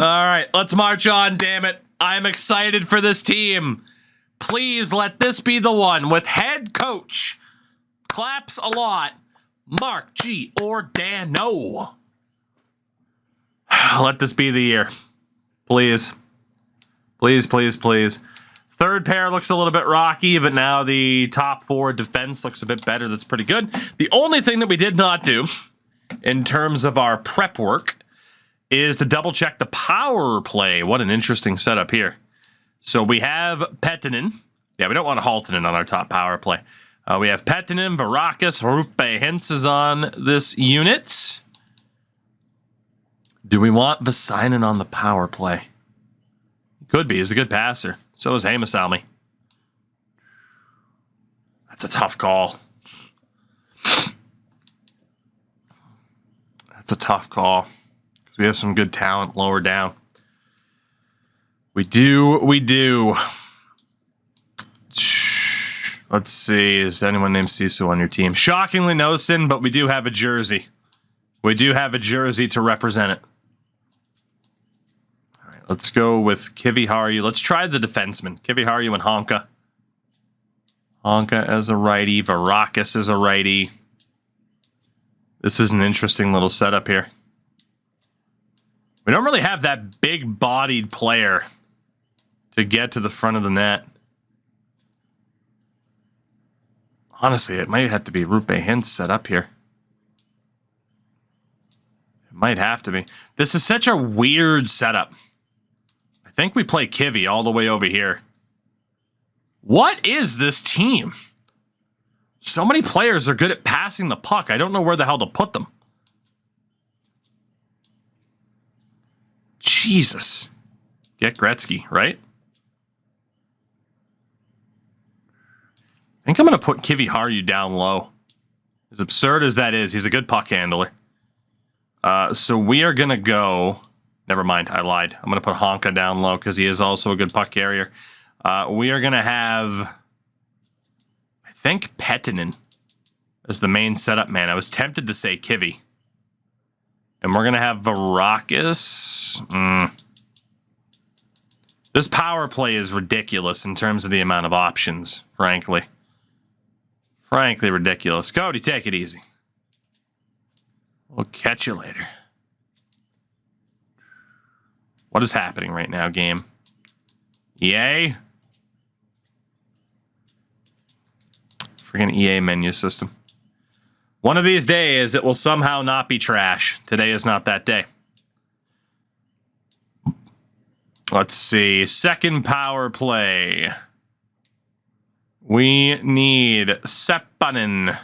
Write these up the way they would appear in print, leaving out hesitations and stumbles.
right, let's march on, damn it. I'm excited for this team. Please let this be the one with head coach. Claps a lot. Mark Giordano. Let this be the year. Please. Please, please, please. Third pair looks a little bit rocky, but now the top four defense looks a bit better. That's pretty good. The only thing that we did not do in terms of our prep work is to double check the power play. What an interesting setup here. So we have Pettinen. Yeah, we don't want Haltinen on our top power play. We have Pettinen, Varakis, Rupe Hintz is on this unit. Do we want Vasainen on the power play? Could be. He's a good passer. So is Heimosalmi. That's a tough call. That's a tough call. Because we have some good talent lower down. We do. Let's see. Is anyone named Sisu on your team? Shockingly, no, Sin, but we do have a jersey. We do have a jersey to represent it. All right, let's go with Kiviharju. Let's try the defenseman. Kiviharju and Honka. Honka as a righty. Varakis as a righty. This is an interesting little setup here. We don't really have that big-bodied player to get to the front of the net. Honestly, it might have to be Rupe Hintz set up here. It might have to be. This is such a weird setup. I think we play Kivi all the way over here. What is this team? So many players are good at passing the puck. I don't know where the hell to put them. Jesus. Get Gretzky, right? I think I'm going to put Kiviharju down low. As absurd as that is, he's a good puck handler. So we are going to go... Never mind, I lied. I'm going to put Honka down low because he is also a good puck carrier. We are going to have... I think Pettinen as the main setup man. I was tempted to say Kivi. And we're going to have Varakis. This power play is ridiculous in terms of the amount of options, frankly. Frankly, ridiculous. Cody, take it easy. We'll catch you later. What is happening right now, game? EA? Freaking EA menu system. One of these days, it will somehow not be trash. Today is not that day. Let's see. Second power play. We need Seppanen,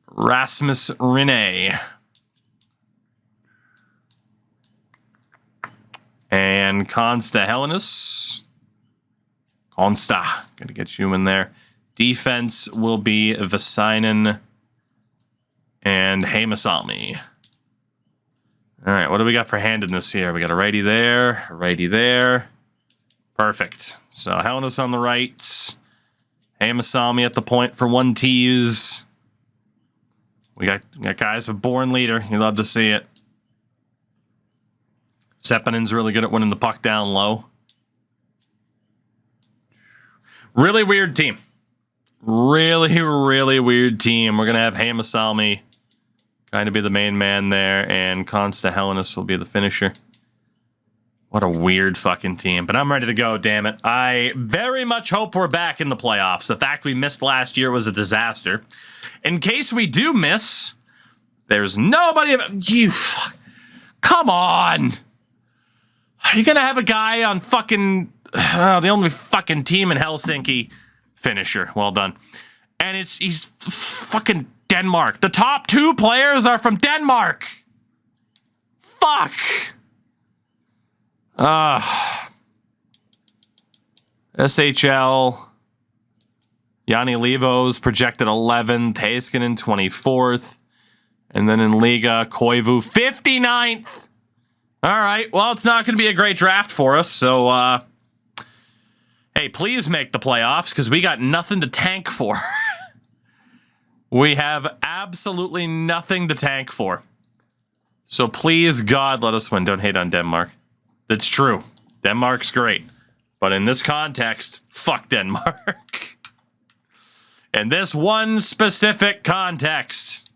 Rasmus Rinne, and Consta Helenius. Consta. Gonna get you in there. Defense will be Vasainen and Heimosalmi. All right, what do we got for handedness here? We got a righty there, a righty there. Perfect. So Helenius on the right. Heimosalmi at the point for 1Ts. We got guys with born leader. You love to see it. Seppanen's really good at winning the puck down low. Really weird team. Really, really weird team. We're going to have Heimosalmi kind of be the main man there, and Consta Helenius will be the finisher. What a weird fucking team. But I'm ready to go, damn it. I very much hope we're back in the playoffs. The fact we missed last year was a disaster. In case we do miss, there's nobody... You fuck. Come on! Are you gonna have a guy on fucking... the only fucking team in Helsinki finisher. Well done. And he's fucking Denmark. The top two players are from Denmark. Fuck! SHL. Yanni Levo's projected 11th. Heiskanen 24th. And then in Liga, Koivu 59th. All right. Well, it's not going to be a great draft for us. So, hey, please make the playoffs because we got nothing to tank for. We have absolutely nothing to tank for. So please, God, let us win. Don't hate on Denmark. That's true. Denmark's great. But in this context, fuck Denmark. In this one specific context,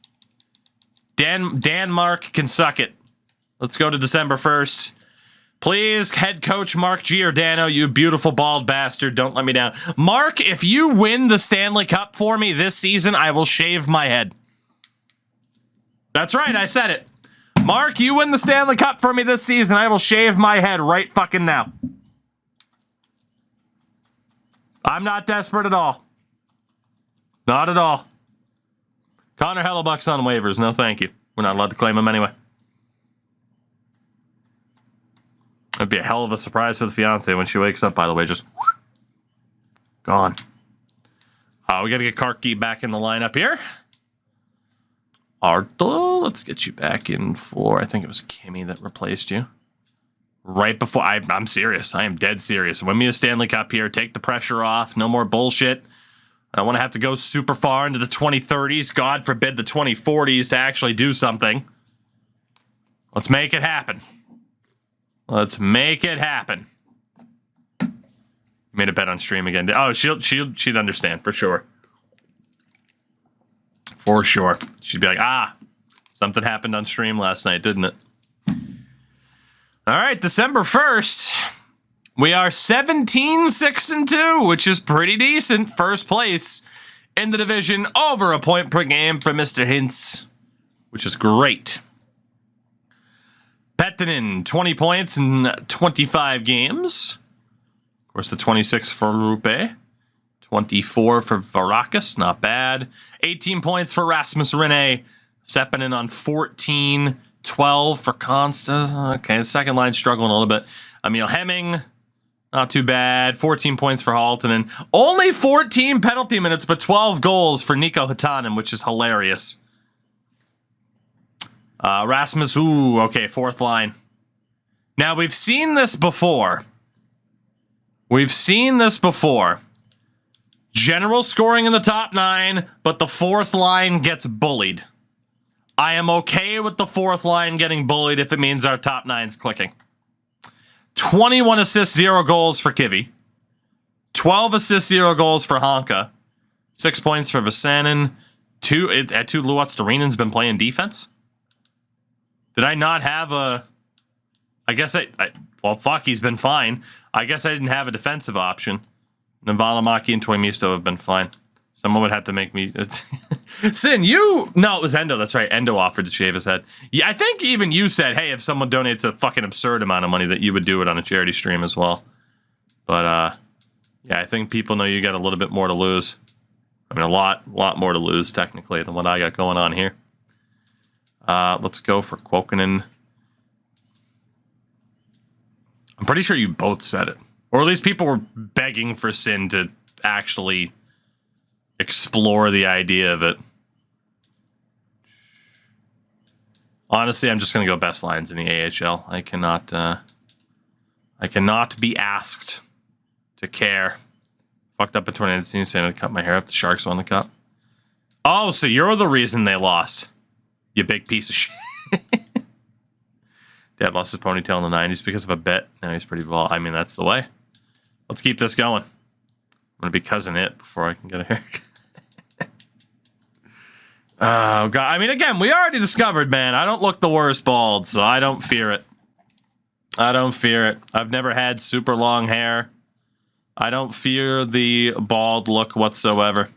Denmark can suck it. Let's go to December 1st. Please, head coach Mark Giordano, you beautiful bald bastard, don't let me down. Mark, if you win the Stanley Cup for me this season, I will shave my head. That's right, I said it. Mark, you win the Stanley Cup for me this season, I will shave my head right fucking now. I'm not desperate at all. Not at all. Connor Hellebuck's on waivers, no thank you. We're not allowed to claim him anyway. It'd be a hell of a surprise for the fiance when she wakes up, by the way, just gone. We got to get Karki back in the lineup here. Arto, let's get you back in for, I think it was Kimmy that replaced you. Right before, I'm serious. I am dead serious. Win me a Stanley Cup here. Take the pressure off. No more bullshit. I don't want to have to go super far into the 2030s. God forbid the 2040s to actually do something. Let's make it happen. Let's make it happen. Made a bet on stream again. Oh, she'd understand for sure. For sure. She'd be like, something happened on stream last night, didn't it? All right, December 1st. We are 17-6-2, which is pretty decent. First place in the division, over a point per game for Mr. Hintz, which is great. Pettinen, 20 points in 25 games. Of course, the 26 for Rupe. 24 for Varakis, not bad. 18 points for Rasmus Rinne. Sepinen on 14. 12 for Consta. Okay, the second line struggling a little bit. Emil Hemming, not too bad. 14 points for Haltonen. Only 14 penalty minutes, but 12 goals for Nico Hatanen, which is hilarious. Rasmus, okay, fourth line. Now, we've seen this before. General scoring in the top 9, but the fourth line gets bullied. I am okay with the fourth line getting bullied if it means our top 9's clicking. 21 assists, 0 goals for Kivi. 12 assists, 0 goals for Honka. 6 points for Vasanen. At 2, Luotz-Dorinen's been playing defense. Did I not have a... I guess well, fuck, he's been fine. I guess I didn't have a defensive option. Navalamaki and Toimisto have been fine. Someone would have to make me... Sin, you... No, it was Endo, that's right. Endo offered to shave his head. Yeah, I think even you said, hey, if someone donates a fucking absurd amount of money, that you would do it on a charity stream as well. But, yeah, I think people know you got a little bit more to lose. I mean, a lot more to lose, technically, than what I got going on here. Let's go for Kuokkanen. I'm pretty sure you both said it. Or at least people were begging for Sin to actually explore the idea of it. Honestly, I'm just going to go best lines in the AHL. I cannot be asked to care. Fucked up in 2019 saying I'd cut my hair if the Sharks won the cup. Oh, so you're the reason they lost. You big piece of shit. Dad lost his ponytail in the 90s because of a bet. Now he's pretty bald. I mean, that's the way. Let's keep this going. I'm going to be cousin it before I can get a haircut. Oh, God. I mean, again, we already discovered, man, I don't look the worst bald, so I don't fear it. I don't fear it. I've never had super long hair. I don't fear the bald look whatsoever.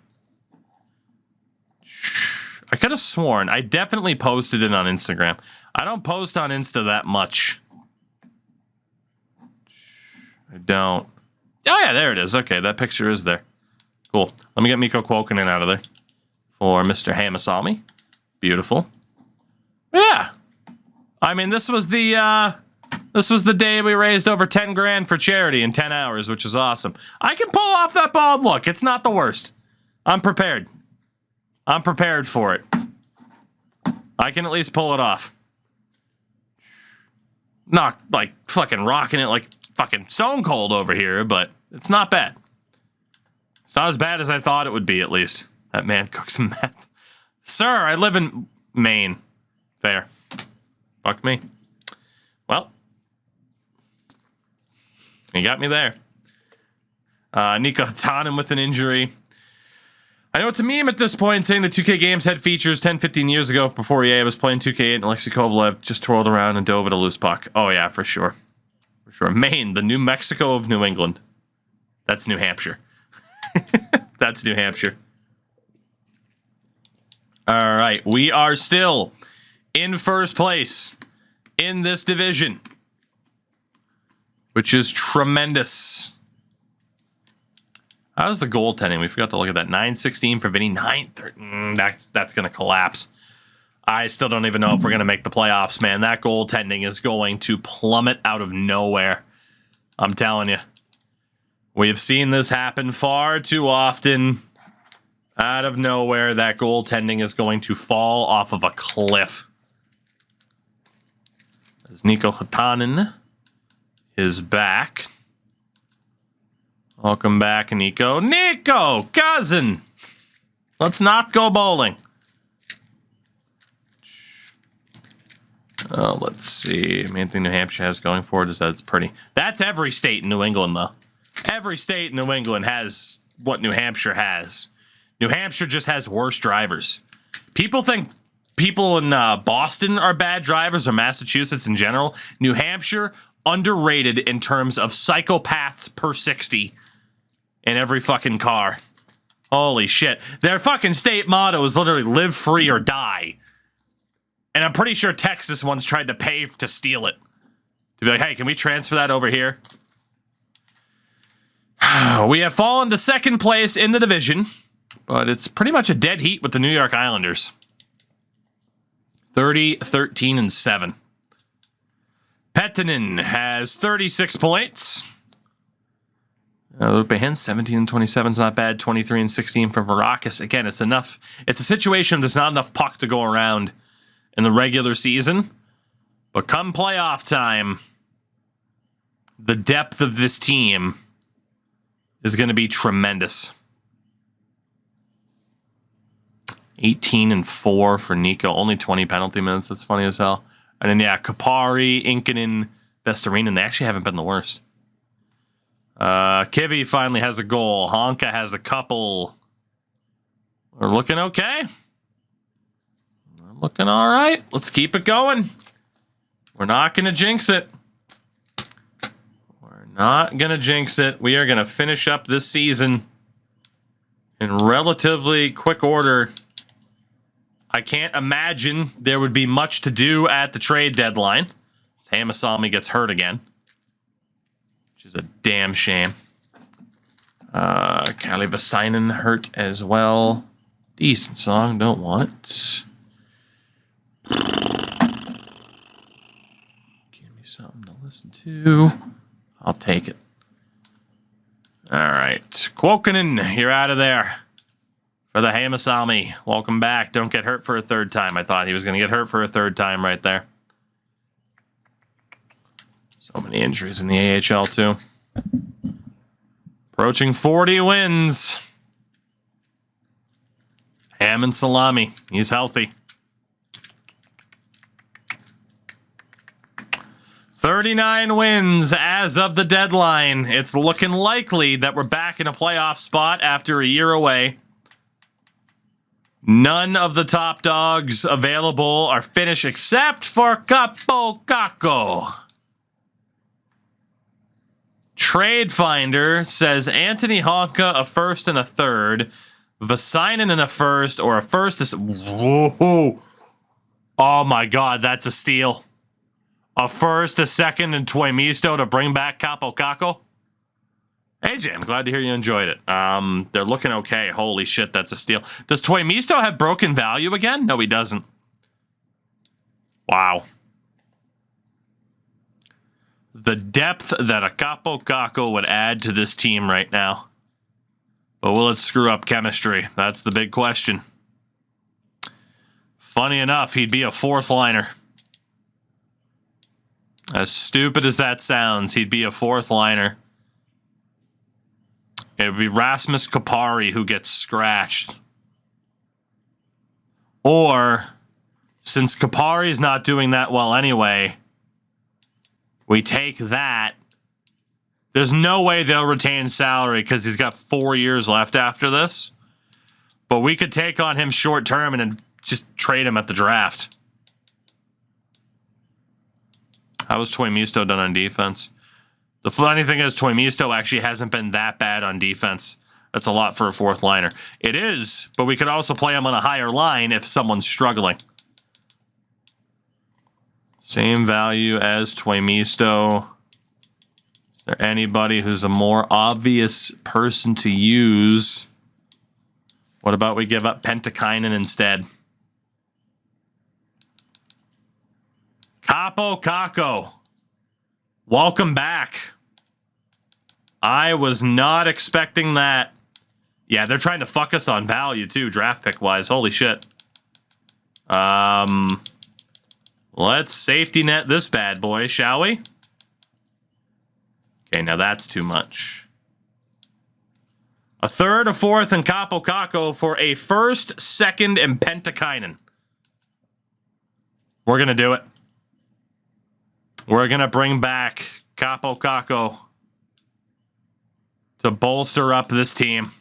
I could have sworn. I definitely posted it on Instagram. I don't post on Insta that much. I don't. Oh, yeah, there it is. Okay, that picture is there. Cool. Let me get Mikko Kuokkanen out of there for Mr. Hamasalmi. Beautiful. Yeah. I mean, this was the day we raised over 10 grand for charity in 10 hours, which is awesome. I can pull off that bald look. It's not the worst. I'm prepared. I'm prepared for it. I can at least pull it off. Not like fucking rocking it like fucking stone cold over here, but it's not bad. It's not as bad as I thought it would be, at least. That man cooks some meth. Sir, I live in Maine. Fair. Fuck me. Well, you got me there. Nico Hatanen with an injury. I know it's a meme at this point saying that 2K games had features 10, 15 years ago before EA was playing 2K8 and Alexei Kovalev just twirled around and dove at a loose puck. Oh, yeah, for sure. For sure. Maine, the New Mexico of New England. That's New Hampshire. That's New Hampshire. All right, we are still in first place in this division, which is tremendous. How's the goaltending? We forgot to look at that. 9-16 for Vinny. 9-13. That's going to collapse. I still don't even know if we're going to make the playoffs, man. That goaltending is going to plummet out of nowhere. I'm telling you. We have seen this happen far too often. Out of nowhere, that goaltending is going to fall off of a cliff. As Nico Hatanen is back. Welcome back, Nico. Nico, cousin! Let's not go bowling. Oh, let's see. Main thing New Hampshire has going for it is that it's pretty. That's every state in New England, though. Every state in New England has what New Hampshire has. New Hampshire just has worse drivers. People think people in Boston are bad drivers, or Massachusetts in general. New Hampshire, underrated in terms of psychopath per 60 in every fucking car. Holy shit. Their fucking state motto is literally live free or die. And I'm pretty sure Texas once tried to pay to steal it. To be like, hey, can we transfer that over here? We have fallen to second place in the division, but it's pretty much a dead heat with the New York Islanders. 30-13-7. Pettinen has 36 points. Luke Behan, 17-27 is not bad. 23-16 for Varakis. Again, it's enough. It's a situation there's not enough puck to go around in the regular season. But come playoff time, the depth of this team is going to be tremendous. 18-4 for Nico. Only 20 penalty minutes. That's funny as hell. And then, yeah, Kapari, Inkinen, Vestarinen, they actually haven't been the worst. Kivy finally has a goal. Honka has a couple. We're looking okay. We're looking all right. Let's keep it going. We're not going to jinx it. We're not going to jinx it. We are going to finish up this season in relatively quick order. I can't imagine there would be much to do at the trade deadline. Hamasami gets hurt again, which is a damn shame. Kalle Vasainen hurt as well. Decent song, don't want it. Give me something to listen to. I'll take it. All right, Kuokkanen, you're out of there. For the Hamasami, welcome back. Don't get hurt for a third time. I thought he was going to get hurt for a third time right there. So many injuries in the AHL, too. Approaching 40 wins. Ham and Salami. He's healthy. 39 wins as of the deadline. It's looking likely that we're back in a playoff spot after a year away. None of the top dogs available are finished except for Capo Caco. Trade Finder says Anthony Honka a first and a third, Vasainen in a first, or a first. Whoa! Oh my God, that's a steal. A first, a second, and Tuomisto to bring back Capo Caco. AJ, I'm glad to hear you enjoyed it. They're looking okay. Holy shit, that's a steal. Does Tuomisto have broken value again? No, he doesn't. Wow. The depth that a Capo Caco would add to this team right now. But will it screw up chemistry? That's the big question. Funny enough, he'd be a fourth liner. As stupid as that sounds, he'd be a fourth liner. It would be Rasmus Kapari who gets scratched. Or Since Kapari's not doing that well anyway, we take that. There's no way they'll retain salary because he's got 4 years left after this. But we could take on him short term and then just trade him at the draft. How was Toimisto done on defense? The funny thing is Toimisto actually hasn't been that bad on defense. That's a lot for a fourth liner. It is, but we could also play him on a higher line if someone's struggling. Same value as Toimisto. Is there anybody who's a more obvious person to use? What about we give up Pentakainen instead? Capo Caco. Welcome back. I was not expecting that. Yeah, they're trying to fuck us on value too, draft pick wise. Holy shit. Let's safety net this bad boy, shall we? Okay, now that's too much. A third, a fourth, and Capo Caco for a first, second, and Pentakainen. We're gonna do it. We're gonna bring back Capo Caco to bolster up this team.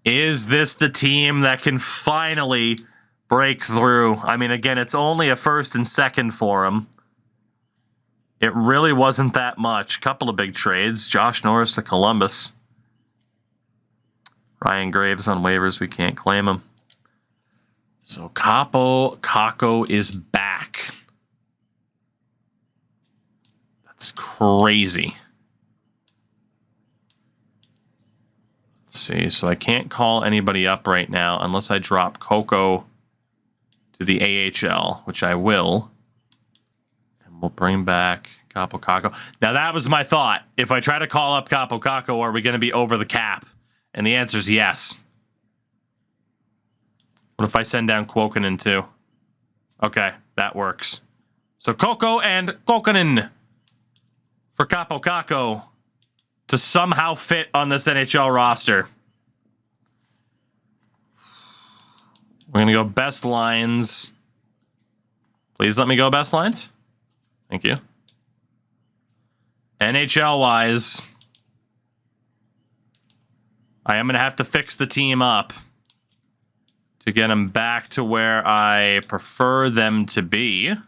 Is this the team that can finally break through? I mean, again, it's only a first and second for him. It really wasn't that much. Couple of big trades. Josh Norris to Columbus. Ryan Graves on waivers. We can't claim him. So Capo Caco is back. That's crazy. Let's see. So I can't call anybody up right now unless I drop Coco to the AHL, which I will. And we'll bring back Capo Caco. Now that was my thought. If I try to call up Capo Caco, are we going to be over the cap? And the answer is yes. What if I send down Kuokkanen too? Okay, that works. So Coco and Kuokkanen for Capo Caco to somehow fit on this NHL roster. We're going to go best lines. Please let me go best lines. Thank you. NHL-wise, I am going to have to fix the team up to get them back to where I prefer them to be, which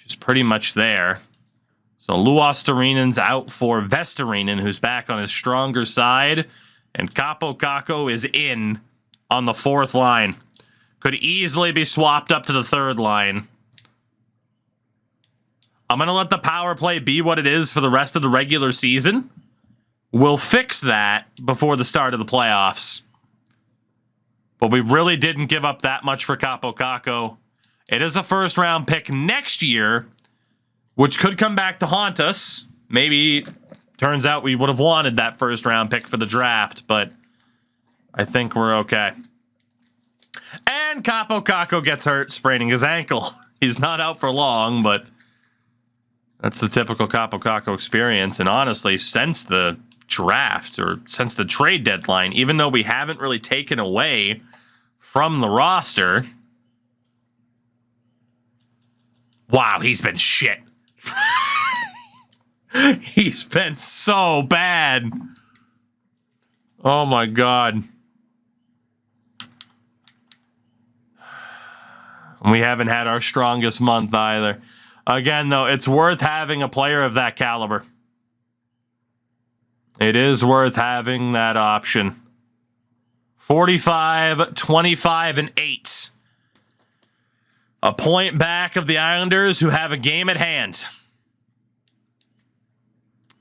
is pretty much there. So Luostarinen's out for Vestarinen, who's back on his stronger side, and Capo Caco is in on the fourth line. Could easily be swapped up to the third line. I'm going to let the power play be what it is for the rest of the regular season. We'll fix that before the start of the playoffs. But we really didn't give up that much for Capo Caco. It is a first-round pick next year, which could come back to haunt us. Maybe turns out we would have wanted that first-round pick for the draft, but I think we're okay. And Capo Caco gets hurt, spraining his ankle. He's not out for long, but that's the typical Capo Caco experience. And honestly, since the draft or since the trade deadline, even though we haven't really taken away from the roster, wow, he's been shit. He's been so bad. Oh my God. We haven't had our strongest month either. Again, though, it's worth having a player of that caliber. It is worth having that option. 45, 25, and 8. A point back of the Islanders, who have a game at hand.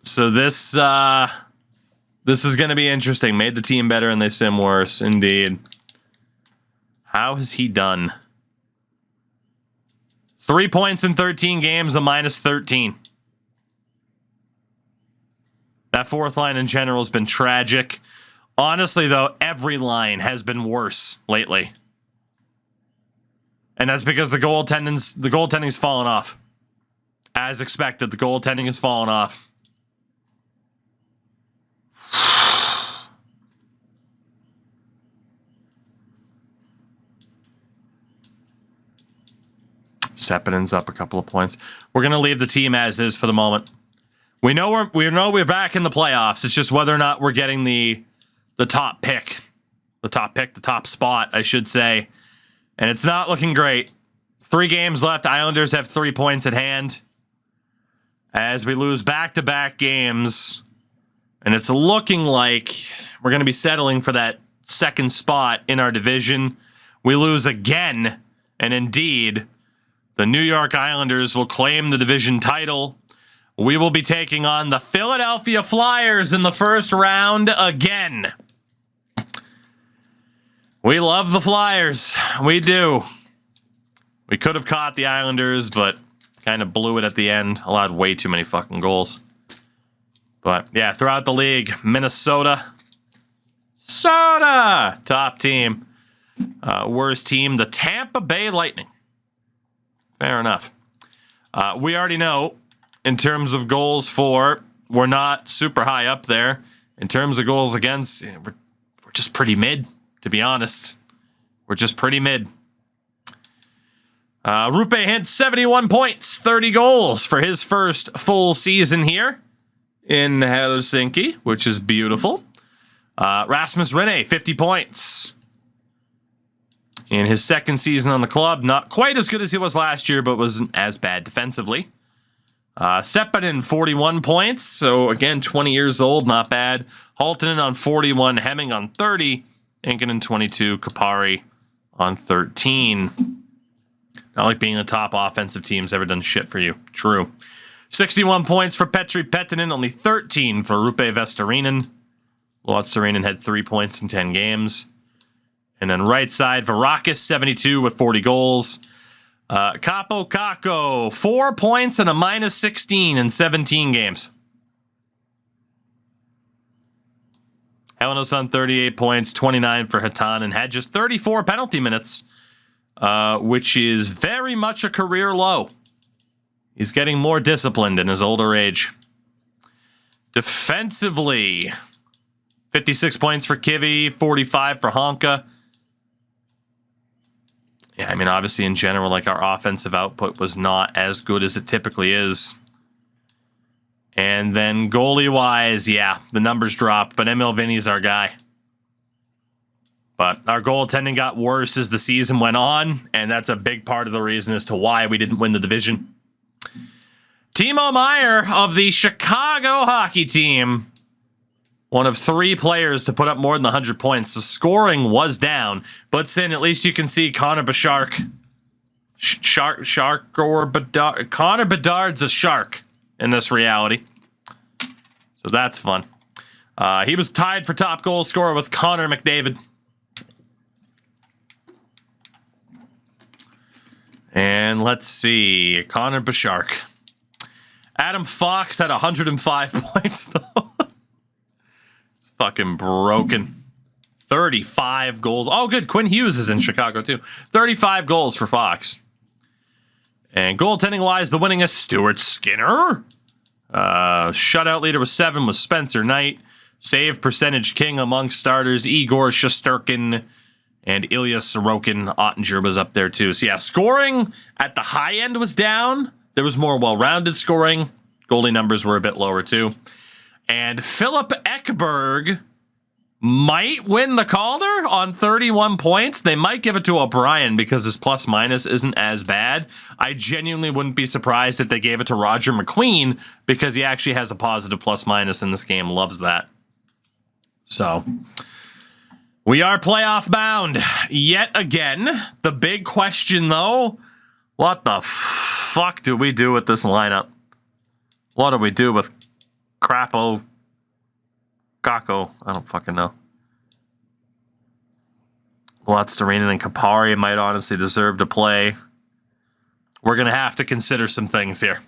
So this is going to be interesting. Made the team better and they sim worse, indeed. How has he done? 3 points in 13 games, a minus 13. That fourth line in general has been tragic. Honestly, though, every line has been worse lately. And that's because the goaltending's fallen off. As expected, the goaltending has fallen off. Sepinen's up a couple of points. We're going to leave the team as is for the moment. We know we're back in the playoffs. It's just whether or not we're getting the top pick. The top spot, I should say. And it's not looking great. 3 games left. Islanders have 3 points at hand. As we lose back-to-back games. And it's looking like we're going to be settling for that second spot in our division. We lose again. And indeed, the New York Islanders will claim the division title. We will be taking on the Philadelphia Flyers in the first round again. We love the Flyers. We do. We could have caught the Islanders, but kind of blew it at the end. Allowed way too many fucking goals. But yeah, throughout the league, Minnesota. Top team. Worst team, the Tampa Bay Lightning. Fair enough. We already know, in terms of goals for, we're not super high up there. In terms of goals against, we're just pretty mid. To be honest, we're just pretty mid. Rupe had 71 points, 30 goals for his first full season here in Helsinki, which is beautiful. Rasmus Rinne, 50 points. In his second season on the club, not quite as good as he was last year, but wasn't as bad defensively. Sepinen, 41 points, so again, 20 years old, not bad. Haltonen on 41, Hemming on 30. Inkinen 22, Kapari on 13. Not like being the top offensive team's ever done shit for you. True. 61 points for Petri Pettinen, only 13 for Rupe Vestarinen. Vestarinen had 3 points in 10 games. And then right side, Varakis, 72 with 40 goals. Capo Kakko, 4 points and a minus 16 in 17 games. Helenos on 38 points, 29 for Hatan, and had just 34 penalty minutes, which is very much a career low. He's getting more disciplined in his older age. Defensively, 56 points for Kivy, 45 for Honka. Yeah, I mean, obviously in general, like our offensive output was not as good as it typically is. And then goalie-wise, yeah, the numbers dropped, but Emil Vinny's our guy. But our goaltending got worse as the season went on, and that's a big part of the reason as to why we didn't win the division. Timo Meier of the Chicago hockey team, one of 3 players to put up more than 100 points. The scoring was down, but Sin, at least you can see Connor Bedard's a shark in this reality. So that's fun. He was tied for top goal scorer with Connor McDavid. And let's see. Connor Bashark. Adam Fox had 105 points, though. It's fucking broken. 35 goals. Oh, good. Quinn Hughes is in Chicago, too. 35 goals for Fox. And goaltending-wise, the winningest, Stuart Skinner. Shutout leader with 7 was Spencer Knight. Save percentage king among starters, Igor Shesterkin. And Ilya Sorokin. Ottinger was up there, too. So, yeah, scoring at the high end was down. There was more well-rounded scoring. Goalie numbers were a bit lower, too. And Philip Ekberg might win the Calder on 31 points. They might give it to O'Brien because his plus-minus isn't as bad. I genuinely wouldn't be surprised if they gave it to Roger McQueen because he actually has a positive plus-minus in this game. Loves that. So, we are playoff bound yet again. The big question, though, what the fuck do we do with this lineup? What do we do with Crapo? Kakko? I don't fucking know. Lutzterinen and Kapari might honestly deserve to play. We're going to have to consider some things here.